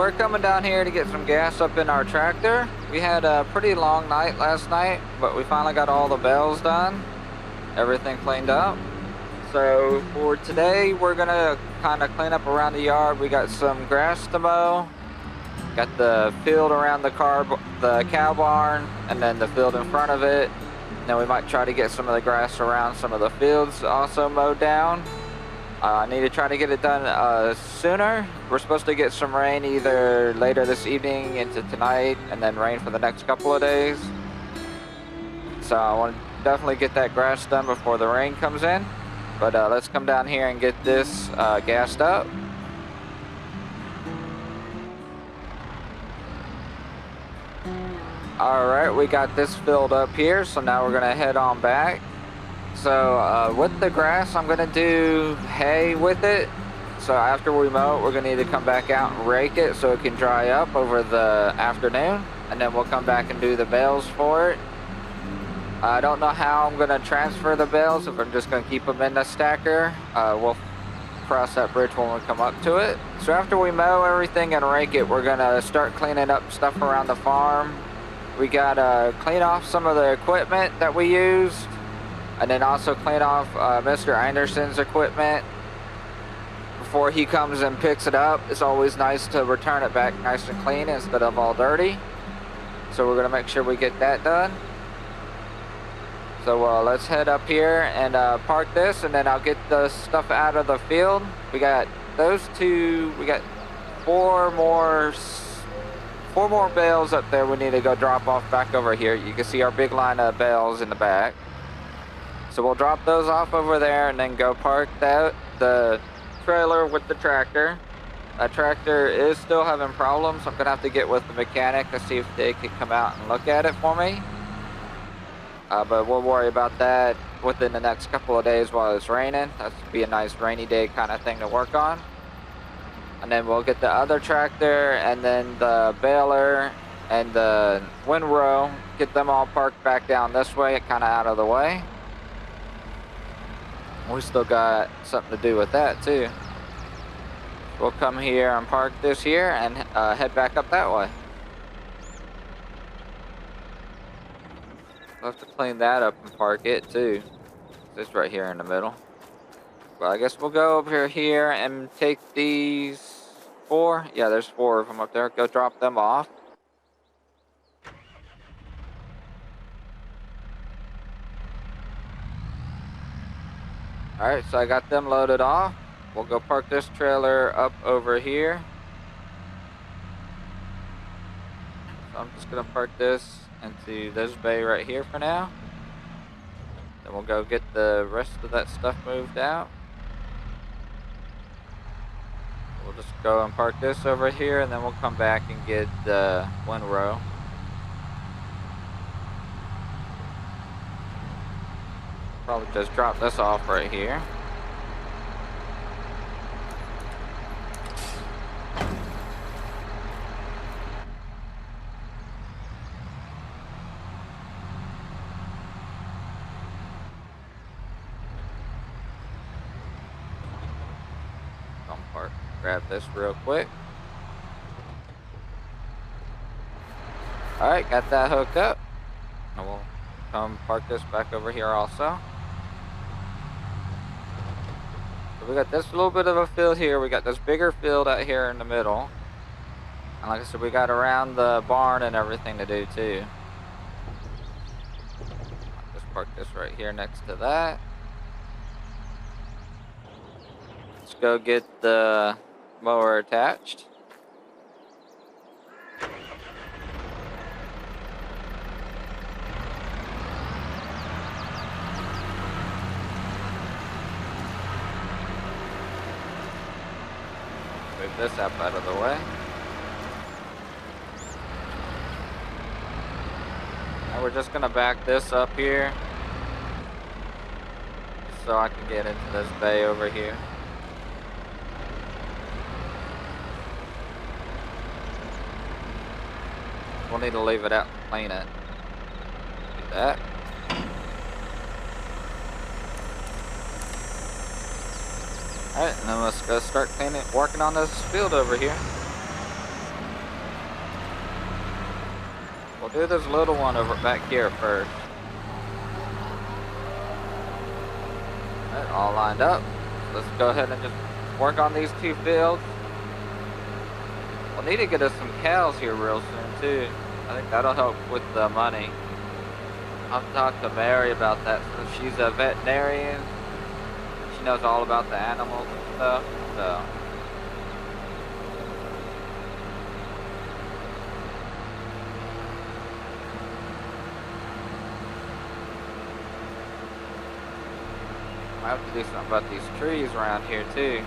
we're coming down here to get some gas up in our tractor. We had a pretty long night last night, but we finally got all the bales done, everything cleaned up. So for today, we're gonna kind of clean up around the yard. We got some grass to mow, got the field around the cow barn, and then the field in front of it. Then we might try to get some of the grass around some of the fields also mowed down. I need to try to get it done sooner. We're supposed to get some rain either later this evening into tonight, and then rain for the next couple of days. So I want to definitely get that grass done before the rain comes in. But let's come down here and get this gassed up. Alright, we got this filled up here, so now we're gonna head on back. So with the grass, I'm gonna do hay with it. So after we mow it, we're gonna need to come back out and rake it so it can dry up over the afternoon, and then we'll come back and do the bales for it. I don't know how I'm gonna transfer the bales, if I'm just gonna keep them in the stacker. We'll cross that bridge when we come up to it. So after we mow everything and rake it, we're gonna start cleaning up stuff around the farm. We gotta clean off some of the equipment that we used, and then also clean off Mr. Anderson's equipment before he comes and picks it up. It's always nice to return it back nice and clean instead of all dirty. So we're gonna make sure we get that done. So let's head up here and park this, and then I'll get the stuff out of the field. We got those two, we got four more bales up there we need to go drop off back over here. You can see our big line of bales in the back. So we'll drop those off over there and then go park the trailer with the tractor. That tractor is still having problems. I'm gonna have to get with the mechanic to see if they can come out and look at it for me. But we'll worry about that within the next couple of days while it's raining. That's be a nice rainy day kind of thing to work on. And then we'll get the other tractor and then the baler and the windrow, get them all parked back down this way, kind of out of the way. We still got something to do with that too. We'll come here and park this here and head back up that way. We'll have to clean that up and park it too. It's right here in the middle. Well, I guess we'll go over here and take these four. Yeah, there's four of them up there. Go drop them off. Alright, so I got them loaded off. We'll go park this trailer up over here. So I'm just going to park this into this bay right here for now. Then we'll go get the rest of that stuff moved out. We'll just go and park this over here, and then we'll come back and get the windrow. Probably just drop this off right here. Grab this real quick. Alright, got that hooked up. And we'll come park this back over here also. So we got this little bit of a field here. We got this bigger field out here in the middle. And like I said, we got around the barn and everything to do too. I'll just park this right here next to that. Let's go get the mower attached. Move this up out of the way. Now we're just gonna back this up here so I can get into this bay over here. We'll need to leave it out and clean it. Do that. Alright, and then let's go start working on this field over here. We'll do this little one over back here first. Alright, all lined up. Let's go ahead and just work on these 2 fields. We'll need to get us some cows here real soon too. I think that'll help with the money. I'll talk to Mary about that since she's a veterinarian. She knows all about the animals and stuff, so. I have to do something about these trees around here too.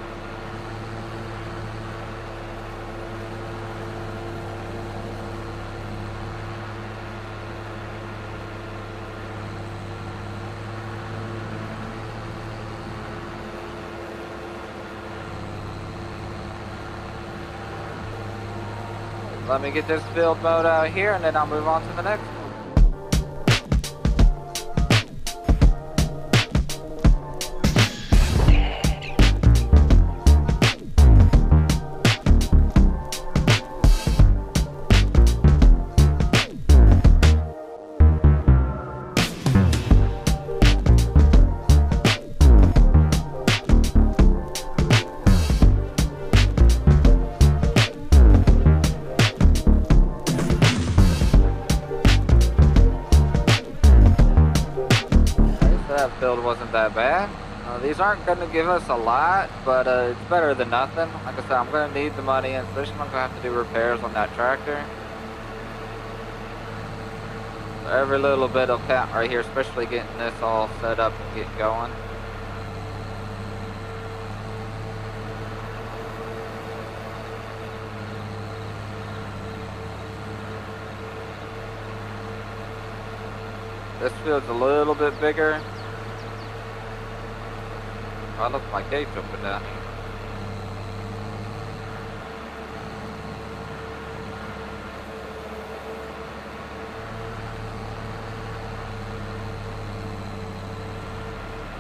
Let me get this field mowed out here and then I'll move on to the next one. Wasn't that bad. These aren't going to give us a lot, but it's better than nothing. Like I said, I'm going to need the money, and especially I'm going to have to do repairs on that tractor. So every little bit will count right here, especially getting this all set up and get going. This field's a little bit bigger. I left my gate open down here.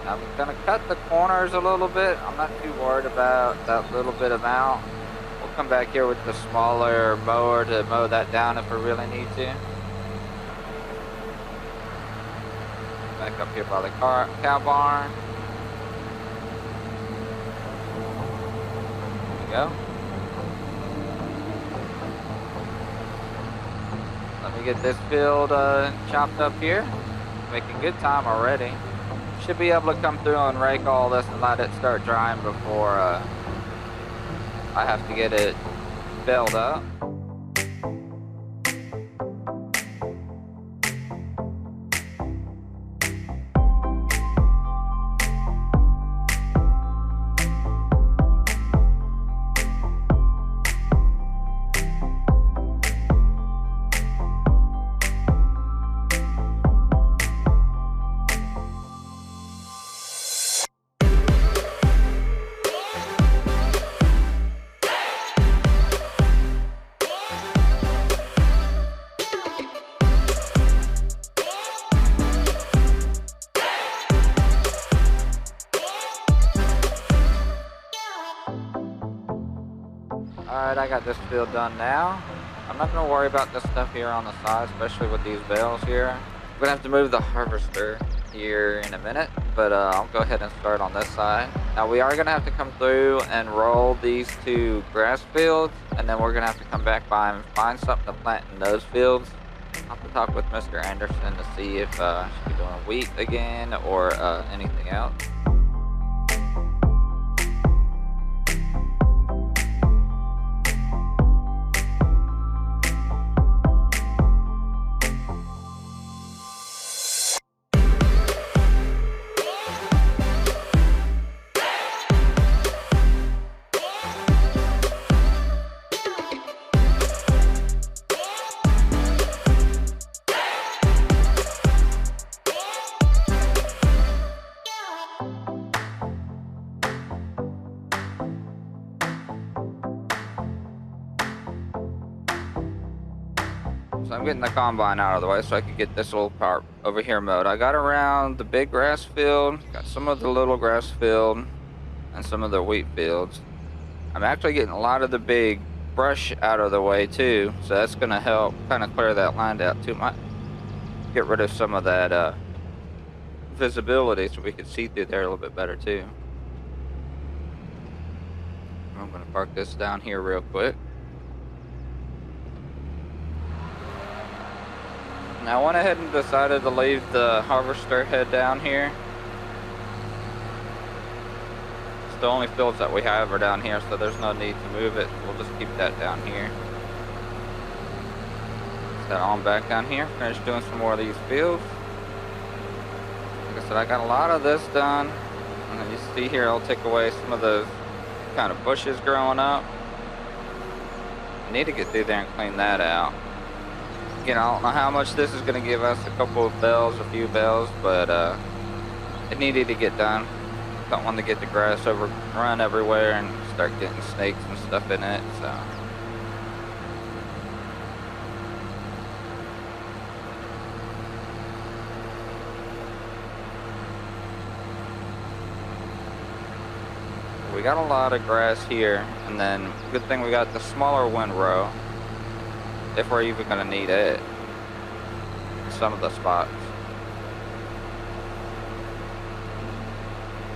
I'm gonna cut the corners a little bit. I'm not too worried about that little bit amount. We'll come back here with the smaller mower to mow that down if we really need to. Back up here by the cow barn. Go. Let me get this field chopped up here. Making good time already. Should be able to come through and rake all this and let it start drying before I have to get it baled up. Alright, I got this field done now. I'm not going to worry about this stuff here on the side, especially with these bales here. I'm going to have to move the harvester here in a minute, but I'll go ahead and start on this side. Now we are going to have to come through and roll these 2 grass fields, and then we're going to have to come back by and find something to plant in those fields. I'll have to talk with Mr. Anderson to see if she's doing wheat again or anything else. So I'm getting the combine out of the way so I can get this little part over here mowed. I got around the big grass field, got some of the little grass field, and some of the wheat fields. I'm actually getting a lot of the big brush out of the way too, so that's gonna help kind of clear that line out too. Might get rid of some of that visibility so we can see through there a little bit better too. I'm gonna park this down here real quick. Now I went ahead and decided to leave the harvester head down here. It's the only fields that we have are down here, so there's no need to move it. We'll just keep that down here. Set on back down here, finish doing some more of these fields. Like I said, I got a lot of this done. And then you see here, I'll take away some of those kind of bushes growing up. I need to get through there and clean that out. Again, I don't know how much this is going to give us, a couple of bales, a few bales, but it needed to get done. Don't want to get the grass overrun everywhere and start getting snakes and stuff in it, so. We got a lot of grass here, and then good thing we got the smaller windrow, if we're even going to need it, some of the spots.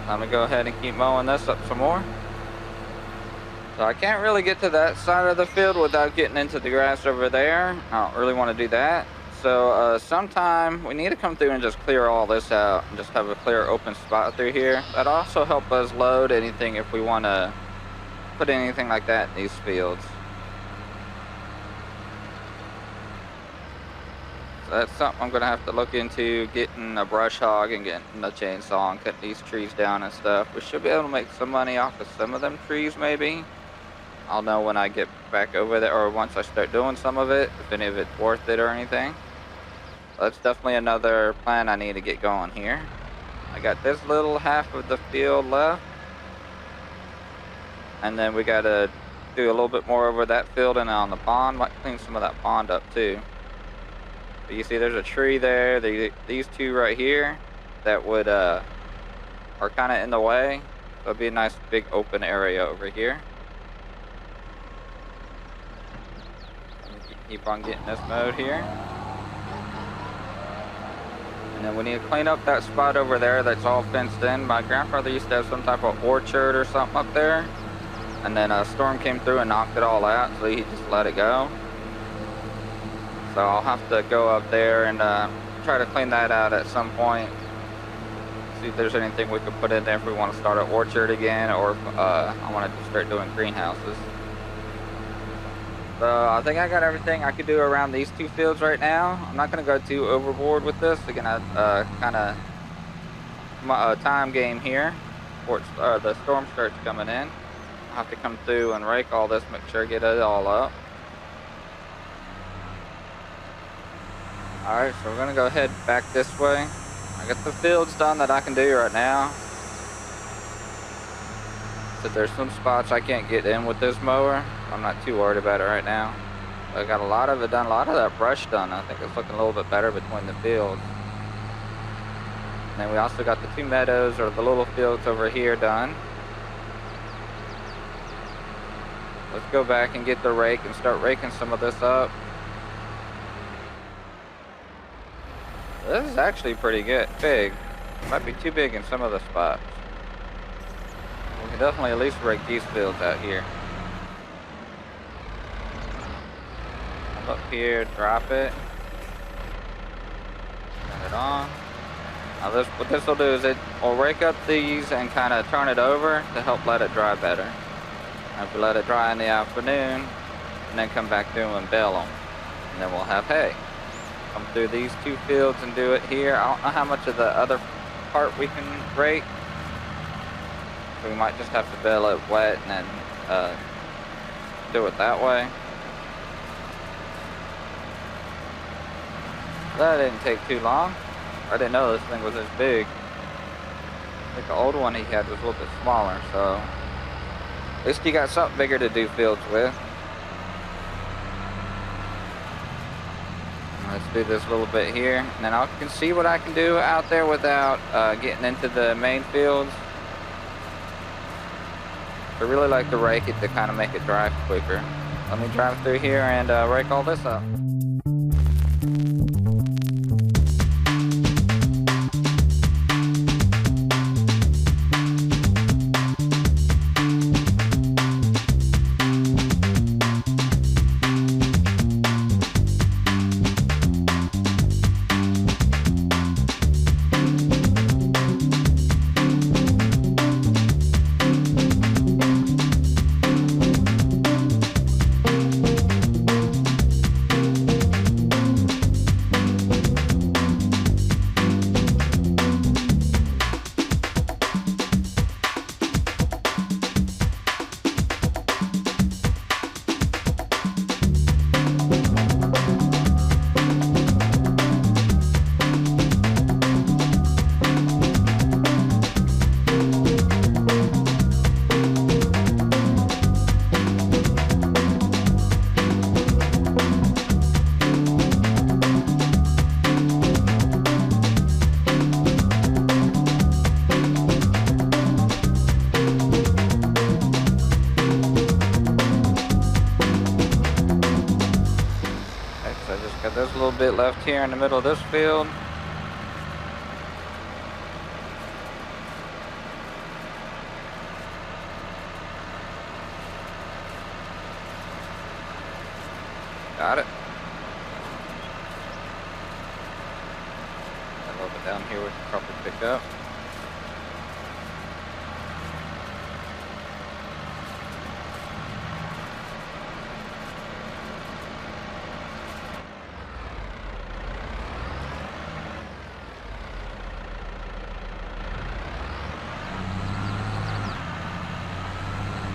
I'm going to go ahead and keep mowing this up some more. So I can't really get to that side of the field without getting into the grass over there. I don't really want to do that. So sometime we need to come through and just clear all this out and just have a clear open spot through here. That'll also help us load anything if we want to put anything like that in these fields. So that's something I'm going to have to look into, getting a brush hog and getting a chainsaw and cutting these trees down and stuff. We should be able to make some money off of some of them trees maybe. I'll know when I get back over there, or once I start doing some of it, if any of it's worth it or anything. That's definitely another plan I need to get going here. I got this little half of the field left. And then we got to do a little bit more over that field and on the pond. Might clean some of that pond up too. But you see there's a tree there. These two right here that would are kind of in the way. So it'd be a nice big open area over here. Keep on getting this mowed here. And then we need to clean up that spot over there that's all fenced in. My grandfather used to have some type of orchard or something up there. And then a storm came through and knocked it all out, so he just let it go. So I'll have to go up there and try to clean that out at some point. See if there's anything we could put in there if we want to start an orchard again, or if I want to start doing greenhouses. So I think I got everything I could do around these two fields right now. I'm not going to go too overboard with this. Again, I kind of time game here before the storm starts coming in. I'll have to come through and rake all this, make sure I get it all up. Alright, so we're going to go ahead back this way. I got the fields done that I can do right now. So there's some spots I can't get in with this mower. I'm not too worried about it right now. I got a lot of it done, a lot of that brush done. I think it's looking a little bit better between the fields. And then we also got the two meadows, or the little fields over here, done. Let's go back and get the rake and start raking some of this up. This is actually pretty good, big. It might be too big in some of the spots. We can definitely at least rake these fields out here. Up here, drop it. Turn it on. Now what this will do is it will rake up these and kind of turn it over to help let it dry better. And if we let it dry in the afternoon, and then come back through and bale them, and then we'll have hay. Come through these two fields and do it here. I don't know how much of the other part we can rake. So we might just have to bale it wet and then do it that way. That didn't take too long. I didn't know this thing was this big. I think the old one he had was a little bit smaller, so at least you got something bigger to do fields with. Let's do this little bit here, and then I can see what I can do out there without getting into the main fields. I really like to rake it to kind of make it dry quicker. Let me drive through here and rake all this up. There's a little bit left here in the middle of this field. Got it. A little bit down here we can probably pick up.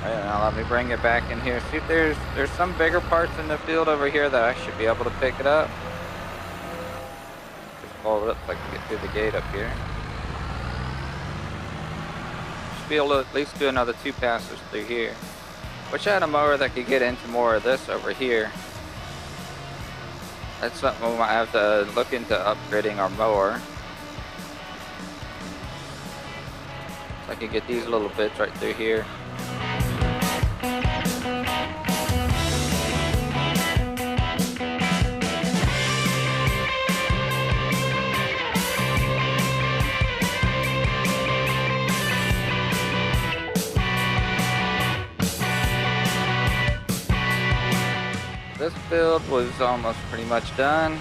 Now let me bring it back in here. See if there's some bigger parts in the field over here that I should be able to pick it up. Just fold it up so I can get through the gate up here. Should be able to at least do another 2 passes through here. Wish I had a mower that could get into more of this over here. That's something we might have to look into upgrading our mower. So I can get these little bits right through here. This field was almost pretty much done.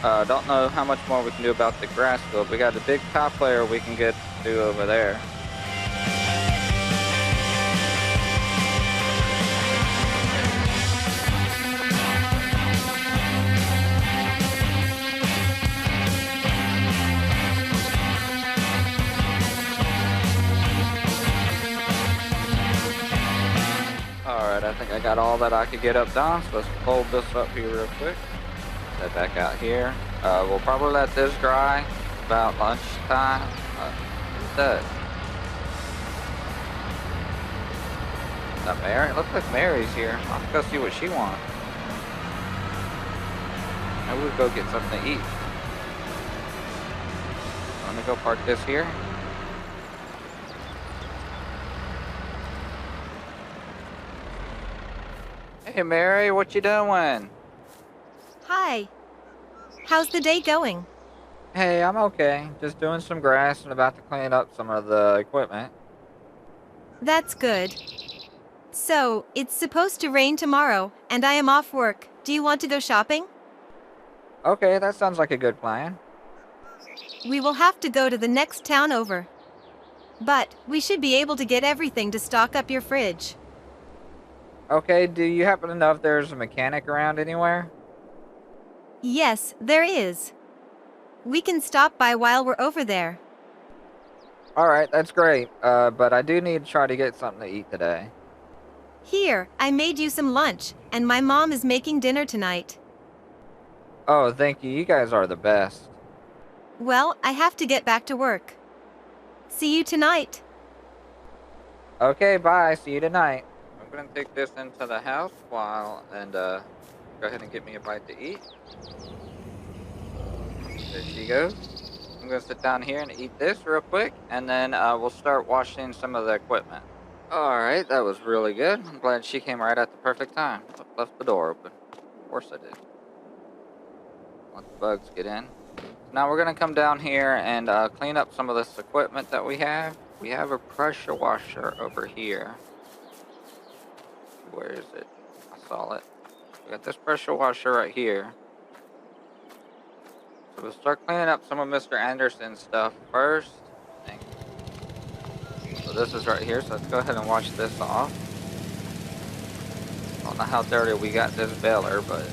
Don't know how much more we can do about the grass field. We got a big top layer we can get to over there. I think I got all that I could get up done, so let's fold this up here real quick. Head back out here. We'll probably let this dry about lunchtime. Who's that? Is that Mary? It looks like Mary's here. I'll have to go see what she wants. Maybe we'll go get something to eat. Let me go park this here. Hey Mary, what you doing? Hi. How's the day going? Hey, I'm okay. Just doing some grass and about to clean up some of the equipment. That's good. So, it's supposed to rain tomorrow, and I am off work. Do you want to go shopping? Okay, that sounds like a good plan. We will have to go to the next town over. But we should be able to get everything to stock up your fridge. Okay, do you happen to know if there's a mechanic around anywhere? Yes, there is. We can stop by while we're over there. Alright, that's great. But I do need to try to get something to eat today. Here, I made you some lunch, and my mom is making dinner tonight. Oh, thank you. You guys are the best. Well, I have to get back to work. See you tonight. Okay, bye. See you tonight. I'm gonna take this into the house and go ahead and get me a bite to eat. There she goes. I'm gonna sit down here and eat this real quick, and then we'll start washing some of the equipment. Alright, that was really good. I'm glad she came right at the perfect time. Left the door open. Of course I did. Let the bugs get in. Now we're going to come down here and clean up some of this equipment that we have. We have a pressure washer over here. Where is it? I saw it. We got this pressure washer right here. So we'll start cleaning up some of Mr. Anderson's stuff first. So this is right here, so let's go ahead and wash this off. I don't know how dirty we got this baler, but...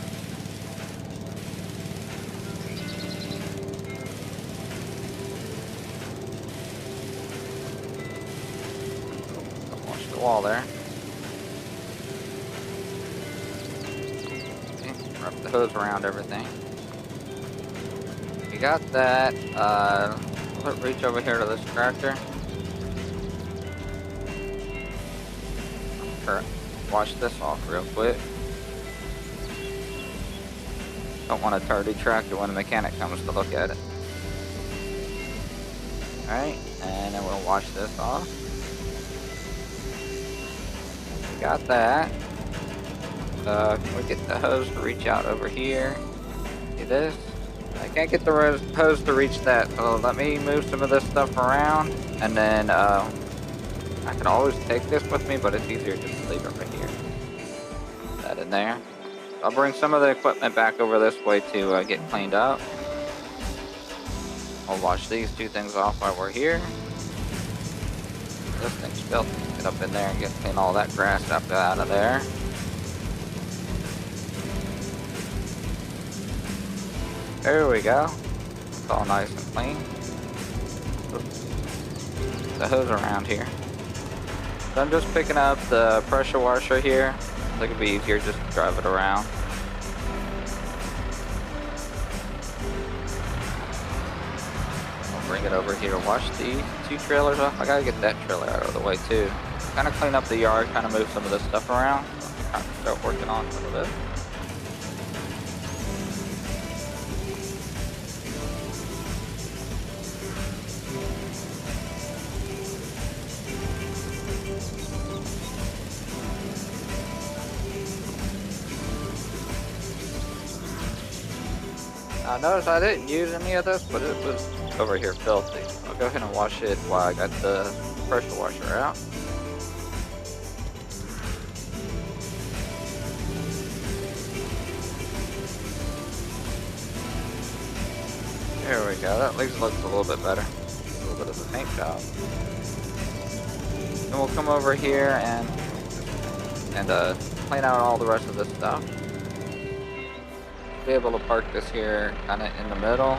Wash the wall there. Okay, wrap the hose around everything. We got that. Let's reach over here to this tractor. Wash this off real quick. Don't want a dirty tractor when the mechanic comes to look at it. Alright, and then we'll wash this off. Got that. Can we get the hose to reach out over here? See this? I can't get the hose to reach that, so let me move some of this stuff around, and then I can always take this with me, but it's easier just to leave it right here. Put that in there. I'll bring some of the equipment back over this way to get cleaned up. I'll wash these two things off while we're here. This thing's filthy. Get up in there and clean all that grass up out of there. There we go. It's all nice and clean. The hose around here. So I'm just picking up the pressure washer here. I think it'd be easier just to drive it around. I'll bring it over here. Wash these two trailers off. I gotta get that trailer out of the way too. Kind of clean up the yard, kind of move some of this stuff around. Kind of start working on some of it. Now notice I didn't use any of this, but it was over here filthy. I'll go ahead and wash it while I got the pressure washer out. There we go, that at least looks a little bit better. A little bit of a paint job. Then we'll come over here and clean out all the rest of this stuff. Be able to park this here kind of in the middle.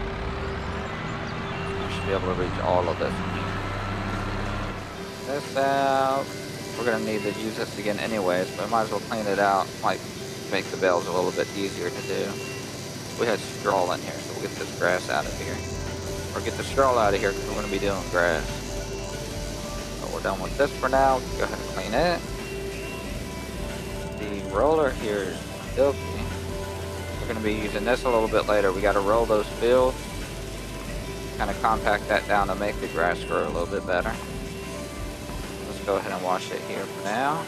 You should be able to reach all of this. This out. We're going to need to use this again anyways, but I might as well clean it out. Might make the bales a little bit easier to do. We had straw in here, so we'll get this grass out of here. Or get the straw out of here because we're going to be doing grass. So we're done with this for now. Go ahead and clean it. The roller here is filthy. We're going to be using this a little bit later. We got to roll those fields, kind of compact that down to make the grass grow a little bit better. Let's go ahead and wash it here for now.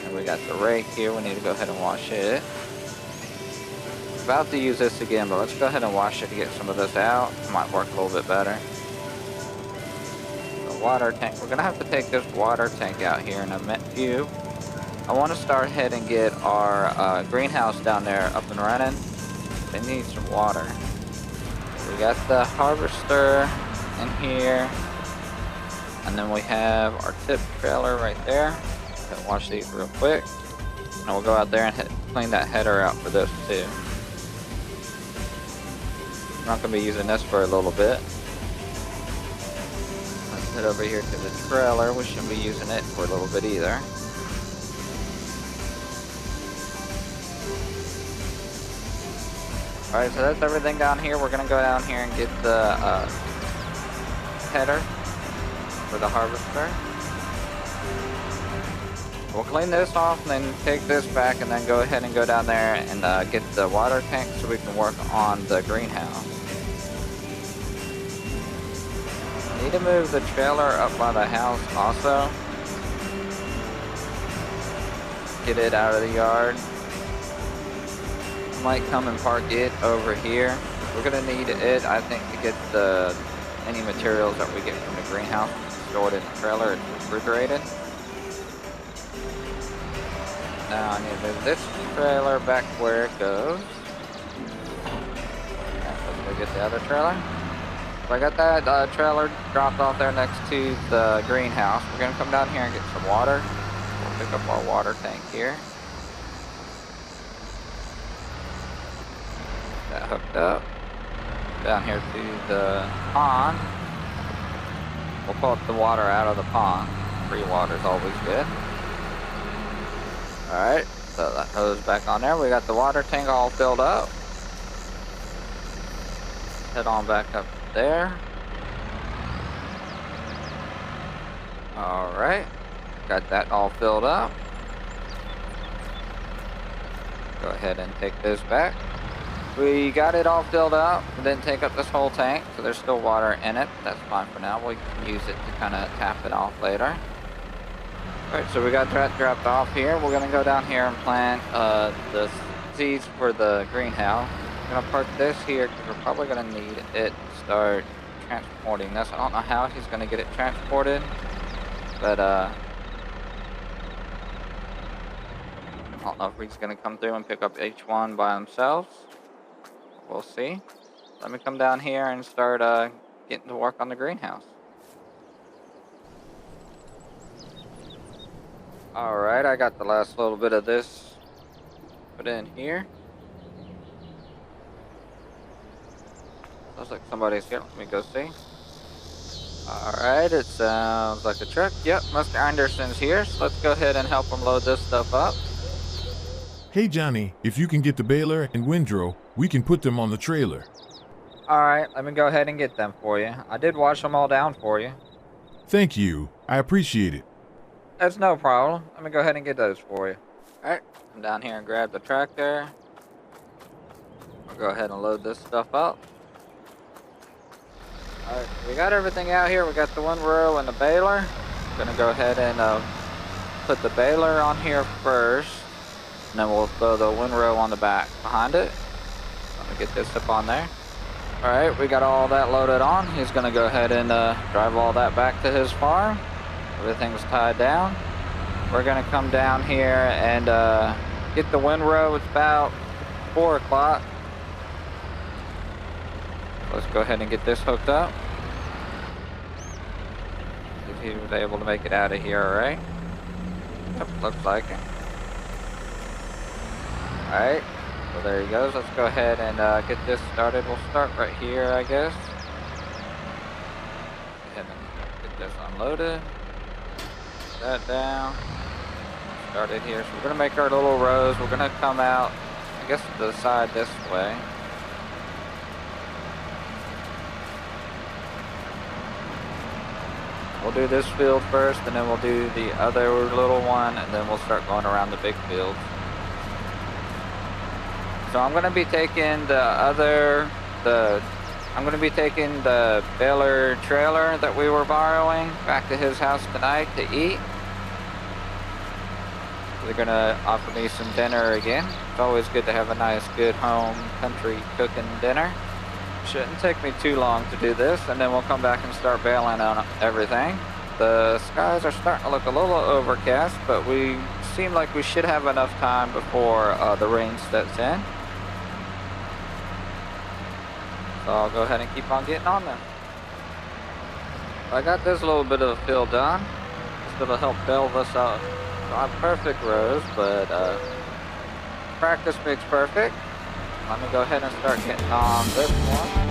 And we got the rake here. We need to go ahead and wash it. About to use this again, but let's go ahead and wash it to get some of this out. It might work a little bit better. The water tank. We're going to have to take this water tank out here in a few. I want to start ahead and get our greenhouse down there up and running. They need some water. We got the harvester in here. And then we have our tip trailer right there. I'll wash these real quick. And we'll go out there and clean that header out for this too. I'm not going to be using this for a little bit. Let's head over here to the trailer. We shouldn't be using it for a little bit either. Alright, so that's everything down here. We're going to go down here and get the header for the harvester. We'll clean this off and then take this back and then go ahead and go down there and get the water tank so we can work on the greenhouse. I need to move the trailer up by the house also. get it out of the yard. Might come and park it over here. We're gonna need it, I think, to get any materials that we get from the greenhouse stored in the trailer. It's refrigerated. Now I need to move this trailer back where it goes. Let's go get the other trailer. So I got that trailer dropped off there next to the greenhouse. We're gonna come down here and get some water. We'll pick up our water tank here. That hooked up. Down here to the pond. We'll pull up the water out of the pond. Free water is always good. Alright, so that hose back on there. We got the water tank all filled up. Head on back up there. Alright, got that all filled up. Go ahead and take this back. We got it all filled up. We didn't take up this whole tank, so there's still water in it. That's fine for now. We can use it to kind of tap it off later. Alright, so we got that dropped off here. We're going to go down here and plant the seeds for the greenhouse. I'm going to park this here because we're probably going to need it to start transporting this. I don't know how he's going to get it transported, but I don't know if he's going to come through and pick up each one by themselves. We'll see. Let me come down here and start getting to work on the greenhouse. Alright, I got the last little bit of this put in here. Looks like somebody's here. Let me go see. Alright, it sounds like a truck. Yep, Mr. Anderson's here. So let's go ahead and help him load this stuff up. Hey Jhonny, if you can get the baler and windrow, we can put them on the trailer. Alright, let me go ahead and get them for you. I did wash them all down for you. Thank you. I appreciate it. That's no problem. Let me go ahead and get those for you. Alright, come down here and grab the tractor. I'll go ahead and load this stuff up. Alright, we got everything out here. We got the windrow and the baler. I'm gonna go ahead and put the baler on here first. And then we'll throw the windrow on the back behind it. Let me get this up on there. Alright, we got all that loaded on. He's gonna go ahead and drive all that back to his farm. Everything's tied down. We're gonna come down here and get the windrow. It's about 4 o'clock. Let's go ahead and get this hooked up. If he was able to make it out of here, alright? Yep, looks like it. Alright, so there he goes. Let's go ahead and get this started. We'll start right here, I guess. Go ahead and get this unloaded. Put that down. Started here. So we're going to make our little rows. We're going to come out, I guess, to the side this way. We'll do this field first, and then we'll do the other little one, and then we'll start going around the big field. So I'm gonna be taking the baler trailer that we were borrowing back to his house tonight to eat. They're gonna offer me some dinner again. It's always good to have a nice, good home country cooking dinner. Shouldn't take me too long to do this, and then we'll come back and start bailing on everything. The skies are starting to look a little overcast, but we seem like we should have enough time before the rain sets in. So I'll go ahead and keep on getting on them. I got this little bit of a fill done. It's gonna help build this up. Not perfect rows, but practice makes perfect. Let me go ahead and start getting on this one.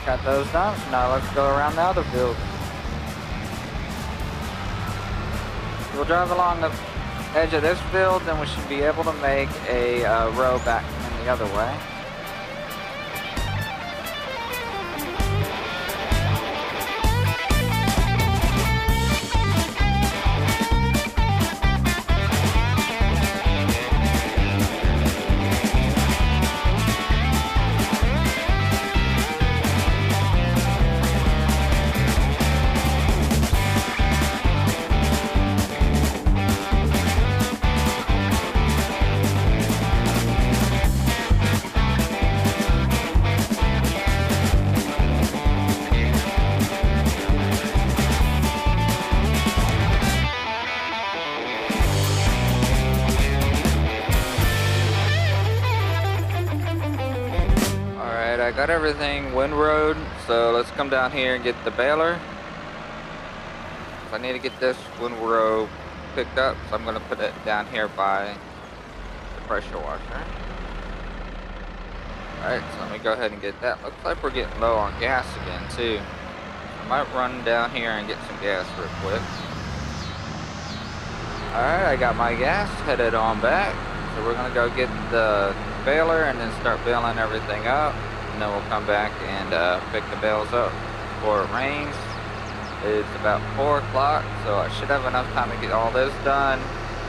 got those done, so now let's go around the other field. We'll drive along the edge of this field, then we should be able to make a row back in the other way. I got everything windrowed, so let's come down here and get the baler. I need to get this windrow picked up, so I'm going to put it down here by the pressure washer. Alright, so let me go ahead and get that. Looks like we're getting low on gas again too. I might run down here and get some gas real quick. Alright, I got my gas, headed on back. So we're going to go get the baler and then start baling everything up. And then we'll come back and pick the bales up before it rains. It's about 4 o'clock, so I should have enough time to get all this done,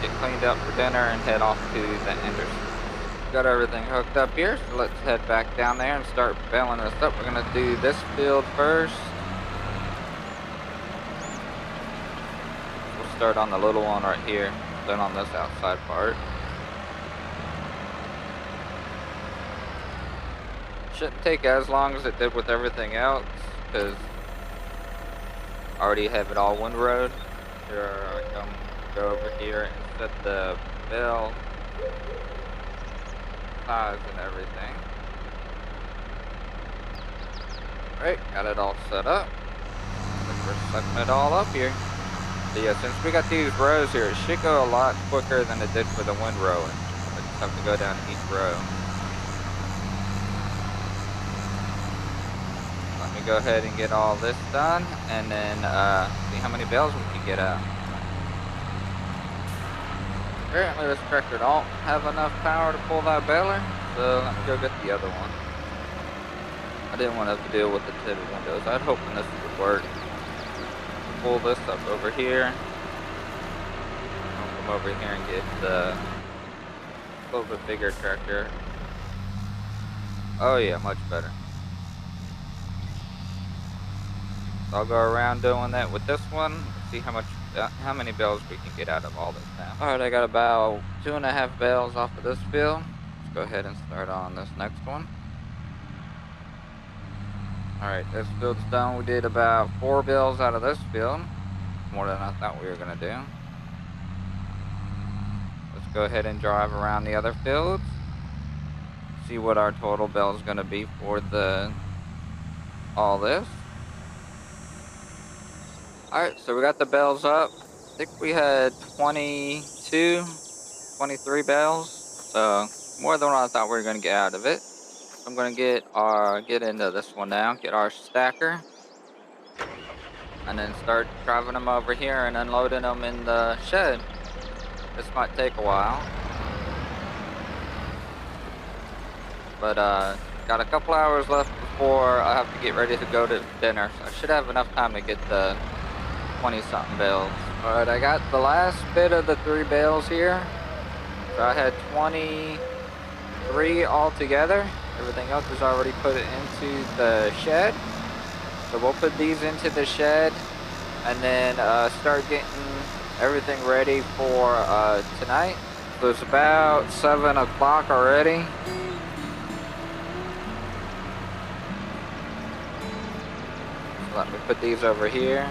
get cleaned up for dinner, and head off to the Anderson. Got everything hooked up here, so let's head back down there and start baling this up. We're going to do this field first. We'll start on the little one right here, then on this outside part. Shouldn't take as long as it did with everything else, because I already have it all windrowed. Here I come, go over here and set the bale size and everything. Alright, got it all set up. We're setting it all up here. So yeah, since we got these rows here, it should go a lot quicker than it did for the windrowing. I just have to go down each row. Go ahead and get all this done, and then see how many bales we can get out. Apparently this tractor don't have enough power to pull that baler, so let me go get the other one. I didn't want to have to deal with the tinted windows. I'd hoping this would work. Pull this up over here. I'll come over here and get the little bit bigger tractor. Oh yeah, much better. I'll go around doing that with this one, see how many bales we can get out of all this now. Alright, I got about 2.5 bales off of this field. Let's go ahead and start on this next one. Alright, this field's done. We did about 4 bales out of this field. More than I thought we were going to do. Let's go ahead and drive around the other fields. See what our total bale is going to be for all this. Alright, so we got the bales up. I think we had 23 bales. So more than what I thought we were going to get out of it. I'm going to get into this one now, get our stacker. And then start driving them over here and unloading them in the shed. This might take a while. But got a couple hours left before I have to get ready to go to dinner. So I should have enough time to get the 20-something bales. Alright, I got the last bit of the 3 bales here. So I had 23 altogether. Everything else is already put into the shed. So we'll put these into the shed and then start getting everything ready for tonight. So it's about 7 o'clock already. So let me put these over here.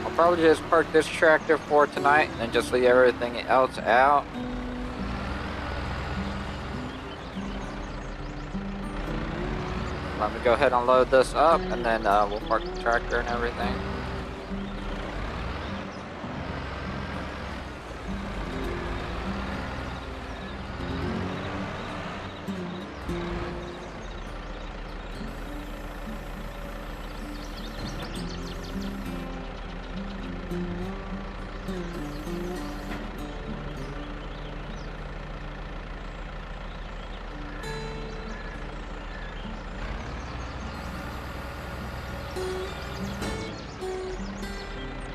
I'll probably just park this tractor for tonight and then just leave everything else out. Let me go ahead and load this up and then we'll park the tractor and everything.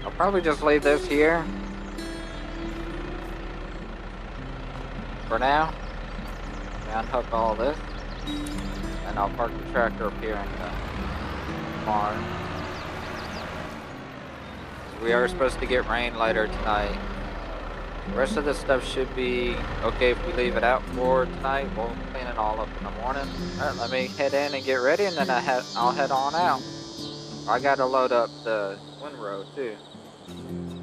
I'll probably just leave this here for now. Unhook all this, and I'll park the tractor up here in the barn. We are supposed to get rain later tonight. The rest of this stuff should be okay if we leave it out for tonight. We'll clean it all up in the morning. Alright, let me head in and get ready, and then I'll head on out. I gotta load up the windrow too,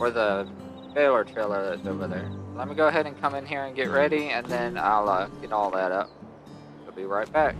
or the baler trailer that's over there. Let me go ahead and come in here and get ready, and then I'll get all that up. I'll be right back.